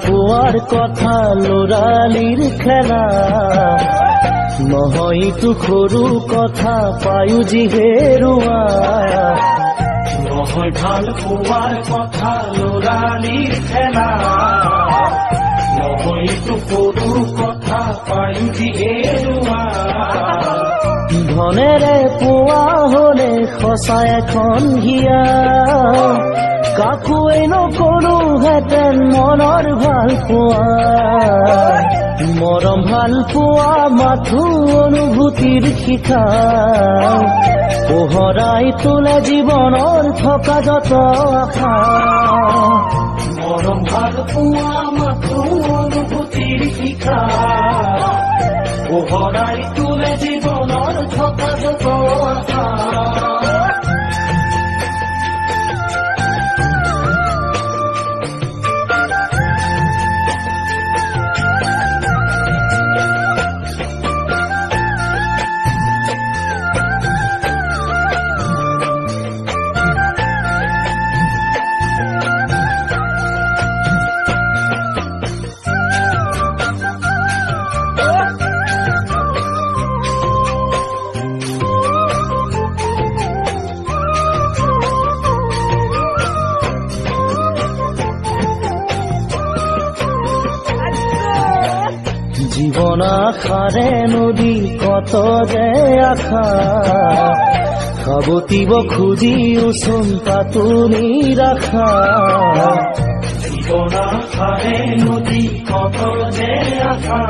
পোৱাৰ কথা লৰালিৰ খেলা নহয় তো সৰু কথা পায়ো যি হেৰুৱা নহয় ভাল পোৱাৰ কথা লৰালিৰ খেলা নহয় তো সৰু কথা পায়ো যি হেৰুৱা ধনেৰে পোৱা হলে সঁচা এখন হিয়া কাকোৱে নকৰোহেঁতেন মনৰ ভাল পোৱা মৰম ভাল পোৱা মাথো অনুভূতিৰ শিখা পোহৰাই তোলে জীৱনৰ থকা যত আশা মৰম ভাল পোৱা মাথো অনুভূতিৰ শিখা পোহৰাই তোলে জীৱনৰ থকা যত আশা জীবন আশাৰে নদী কত যে আশা খাবতিব খুজিওচোন তাতো নিৰাশা জীবন আশাৰে নদী কত যে আশা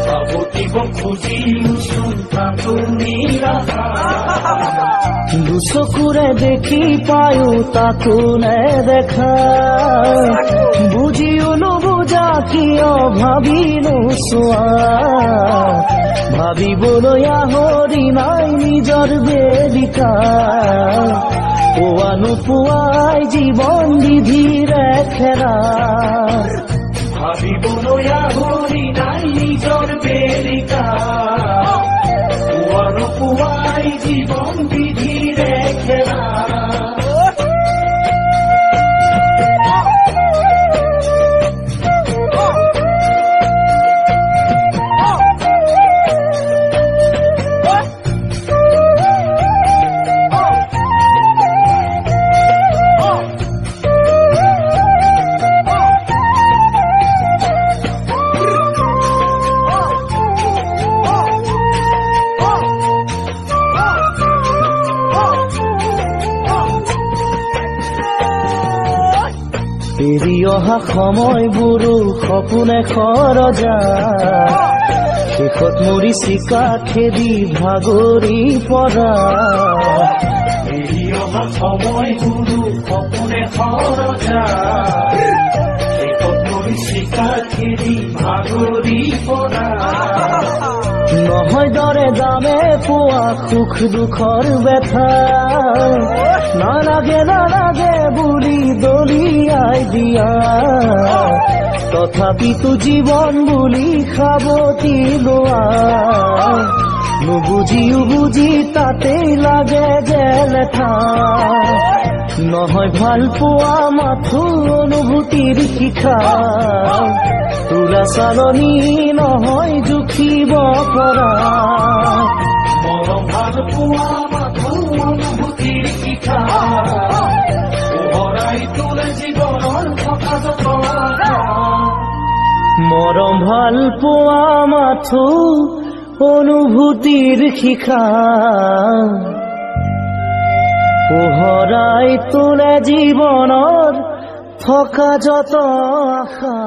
খাবতিব খুজিওচোন তাতো নিৰাশা দুচকুৰে দেখি পায়ো তাকো নেদেখা বুজিও নুবুজা কিয় ভাবি নোচোৱা ভাবিবলৈ আহৰি নাই নিজৰ বেদিকা পোৱা নোপোৱাই জীৱন বিধিৰে খেলা ভাবিবলৈ আহৰি নাই নিজৰ বেদিকা পোৱা নোপোৱাই জীৱন বিধিৰে খেলা এৰি অহা সময়বোৰো সপোনে খৰজা শেষত মৰি চিকা খেদি ভাগৰি পৰা এৰি অহা সময়বোৰো সপোনে খৰজা শেষত মৰি চিকা খেদি ভাগৰি পৰা নহয় দৰে দামে পোৱা সুখ দুখৰ ব্যথা নালাগে নালাগে বুলি দলিয়াই দিয়া তথাপিতো জীৱন বুলি সাৱতি লোৱা নুবুজিও বুজি তাতেই লাগে যে লেঠা নহয় ভাল পোৱা মাথো অনুভূতিৰ শিখা তোলা চালনী নহয় জুখিব পৰা মৰম ভাল পোৱা মাথো অনুভূতিৰ শিখা পোহৰাই তোলে জীৱনৰ থকা যত আশা মৰম ভাল পোৱা মাথো অনুভূতিৰ শিখা পোহৰাই তোলে জীৱনৰ থকা যত আশা